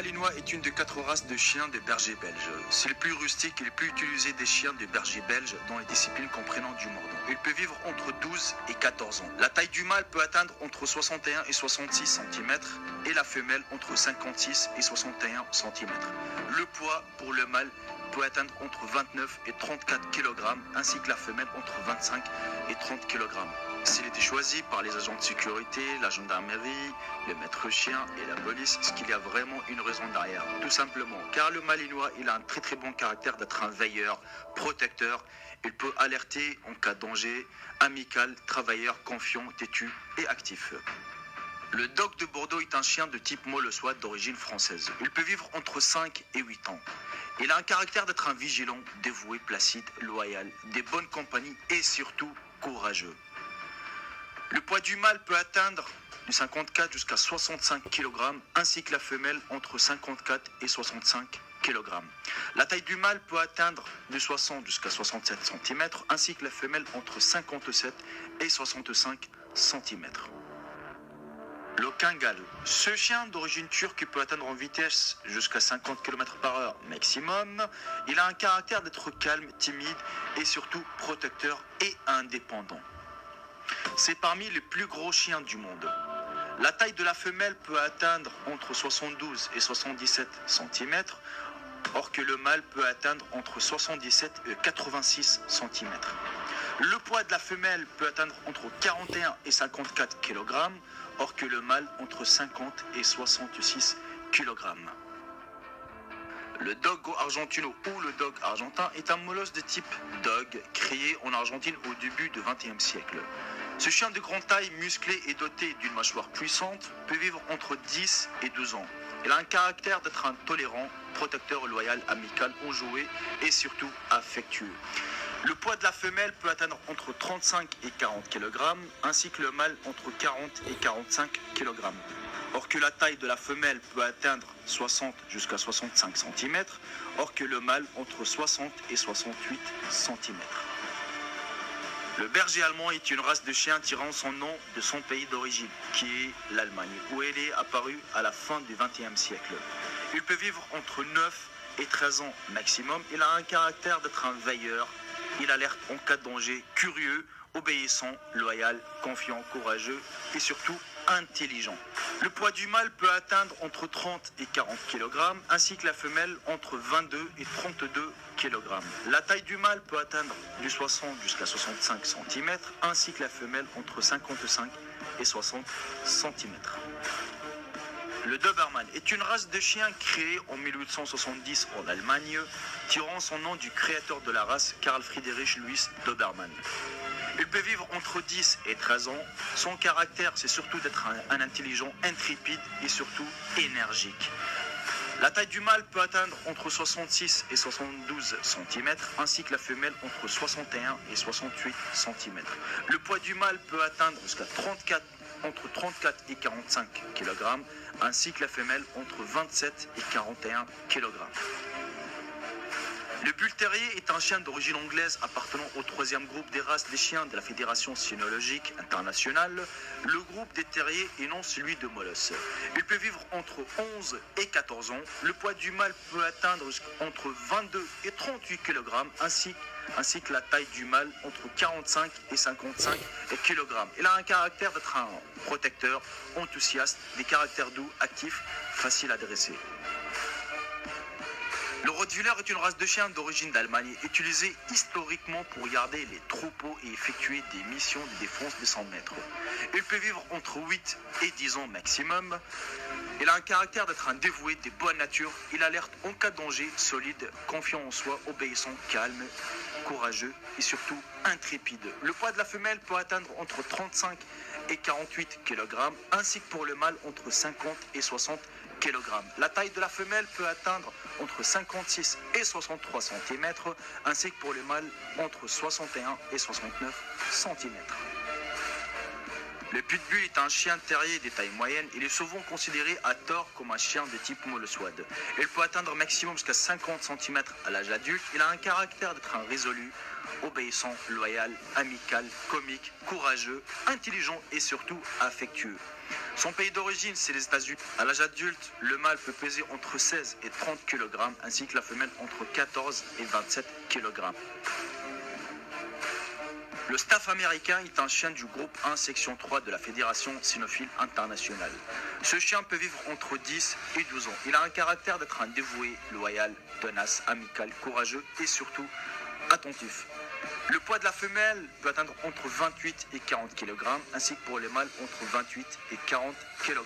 malinois est une des 4 races de chiens des bergers belges. C'est le plus rustique et le plus utilisé des chiens des bergers belges dans les disciplines comprenant du mordant. Il peut vivre entre 12 et 14 ans. La taille du mâle peut atteindre entre 61 et 66 cm et la femelle entre 56 et 61 cm. Le poids pour le mâle peut atteindre entre 29 et 34 kg ainsi que la femelle entre 25 et 30 kg. S'il était choisi par les agents de sécurité, la gendarmerie, le maître chien et la police, est-ce qu'il y a vraiment une raison derrière? Tout simplement, car le malinois, il a un très bon caractère d'être un veilleur, protecteur. Il peut alerter en cas de danger, amical, travailleur, confiant, têtu et actif. Le Dog de Bordeaux est un chien de type molossois d'origine française. Il peut vivre entre 5 et 8 ans. Il a un caractère d'être un vigilant, dévoué, placide, loyal, des bonnes compagnies et surtout courageux. Le poids du mâle peut atteindre de 54 jusqu'à 65 kg, ainsi que la femelle entre 54 et 65 kg. La taille du mâle peut atteindre de 60 jusqu'à 67 cm, ainsi que la femelle entre 57 et 65 cm. Le Kangal. Ce chien d'origine turque peut atteindre en vitesse jusqu'à 50 km/h maximum. Il a un caractère d'être calme, timide et surtout protecteur et indépendant. C'est parmi les plus gros chiens du monde. La taille de la femelle peut atteindre entre 72 et 77 cm, or que le mâle peut atteindre entre 77 et 86 cm. Le poids de la femelle peut atteindre entre 41 et 54 kg, or que le mâle entre 50 et 66 kg. Le Dogo argentino ou le Dog argentin est un molosse de type Dog créé en Argentine au début du XXe siècle. Ce chien de grande taille, musclé et doté d'une mâchoire puissante peut vivre entre 10 et 12 ans. Il a un caractère d'être un tolérant, protecteur, loyal, amical, enjoué et surtout affectueux. Le poids de la femelle peut atteindre entre 35 et 40 kg, ainsi que le mâle entre 40 et 45 kg. Or que la taille de la femelle peut atteindre 60 jusqu'à 65 cm, or que le mâle entre 60 et 68 cm. Le berger allemand est une race de chien tirant son nom de son pays d'origine, qui est l'Allemagne, où elle est apparue à la fin du XXe siècle. Il peut vivre entre 9 et 13 ans maximum. Il a un caractère d'être un veilleur. Il alerte en cas de danger, curieux, obéissant, loyal, confiant, courageux et surtout intelligent. Le poids du mâle peut atteindre entre 30 et 40 kg, ainsi que la femelle entre 22 et 32 kg. La taille du mâle peut atteindre du 60 jusqu'à 65 cm, ainsi que la femelle entre 55 et 60 cm. Le Doberman est une race de chiens créée en 1870 en Allemagne, tirant son nom du créateur de la race, Karl Friedrich Louis Dobermann. Il peut vivre entre 10 et 13 ans. Son caractère, c'est surtout d'être un intelligent, intrépide et surtout énergique. La taille du mâle peut atteindre entre 66 et 72 cm, ainsi que la femelle entre 61 et 68 cm. Le poids du mâle peut atteindre jusqu'à entre 34 et 45 kg, ainsi que la femelle entre 27 et 41 kg. Le Bull Terrier est un chien d'origine anglaise appartenant au 3e groupe des races des chiens de la Fédération cynologique internationale. Le groupe des terriers et non celui de Molosse. Il peut vivre entre 11 et 14 ans. Le poids du mâle peut atteindre entre 22 et 38 kg, ainsi que la taille du mâle entre 45 et 55 kg. Il a un caractère d'être un protecteur, enthousiaste, des caractères doux, actifs, faciles à dresser. Le Rottweiler est une race de chien d'origine d'Allemagne, utilisée historiquement pour garder les troupeaux et effectuer des missions de défense de 100 mètres. Il peut vivre entre 8 et 10 ans maximum. Il a un caractère d'être un dévoué, de bonne nature. Il alerte en cas de danger, solide, confiant en soi, obéissant, calme, courageux et surtout intrépide. Le poids de la femelle peut atteindre entre 35 et 48 kg, ainsi que pour le mâle entre 50 et 60 kg. La taille de la femelle peut atteindre entre 56 et 63 cm, ainsi que pour le mâle entre 61 et 69 cm. Le Pitbull est un chien terrier des tailles moyennes. Il est souvent considéré à tort comme un chien de type molossois. Il peut atteindre maximum jusqu'à 50 cm à l'âge adulte. Il a un caractère d'être un résolu, obéissant, loyal, amical, comique, courageux, intelligent et surtout affectueux. Son pays d'origine, c'est les États-Unis. À l'âge adulte, le mâle peut peser entre 16 et 30 kg, ainsi que la femelle entre 14 et 27 kg. Le Staff américain est un chien du groupe 1 section 3 de la Fédération cynophile internationale. Ce chien peut vivre entre 10 et 12 ans. Il a un caractère d'être un dévoué, loyal, tenace, amical, courageux et surtout attentif. Le poids de la femelle peut atteindre entre 28 et 40 kg, ainsi que pour les mâles entre 28 et 40 kg.